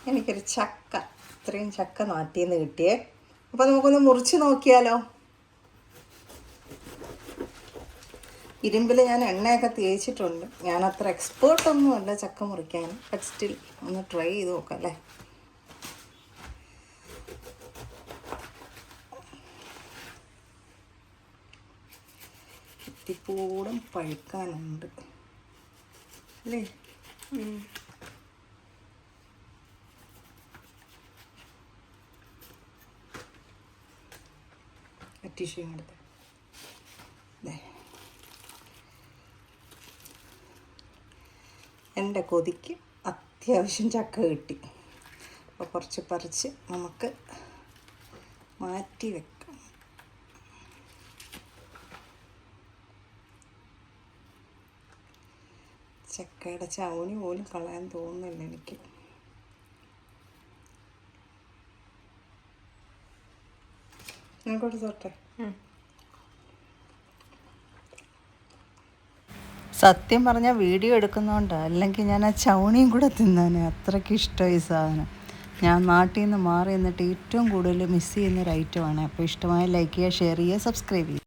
എനിക്കൊരു ചക്ക, ഇത്രയും ചക്ക നാട്ടിൽ നിന്ന് കിട്ടിയേ. അപ്പോൾ നമുക്കൊന്ന് മുറിച്ച് നോക്കിയാലോ. ഇരുമ്പിൽ ഞാൻ എണ്ണയൊക്കെ തേച്ചിട്ടുണ്ട്. ഞാൻ അത്ര എക്സ്പേർട്ടൊന്നുമല്ല ചക്ക മുറിക്കാൻ, ബട്ട് സ്റ്റിൽ ഒന്ന് ട്രൈ ചെയ്ത് നോക്കാം അല്ലേ. ഇത്തിപ്പൂടും പഴുക്കാനുണ്ട് അല്ലേ. ടിഷ്യൂ എടുത്ത് എൻ്റെ കൊതിക്ക് അത്യാവശ്യം ചക്ക കിട്ടി. അപ്പോൾ കുറച്ച് പറിച്ച് നമുക്ക് മാറ്റി വെക്കാം. ചക്കയുടെ ചവണി പോലും കളയാൻ തോന്നുന്നില്ല എനിക്ക്. ഞാൻ കൊടുത്തോട്ടെ. സത്യം പറഞ്ഞാൽ വീഡിയോ എടുക്കുന്നതുകൊണ്ടാണ്, അല്ലെങ്കിൽ ഞാൻ ആ ചവണിയും കൂടെ തിന്നാനേ. അത്രയ്ക്ക് ഇഷ്ടമായി സാധനം. ഞാൻ നാട്ടിൽ നിന്ന് മാറി നിന്നിട്ട് ഏറ്റവും കൂടുതൽ മിസ് ചെയ്യുന്നൊരു ഐറ്റമാണ്. അപ്പോൾ ഇഷ്ടമായ ലൈക്ക് ചെയ്യുക, ഷെയർ ചെയ്യുക, സബ്സ്ക്രൈബ് ചെയ്യുക.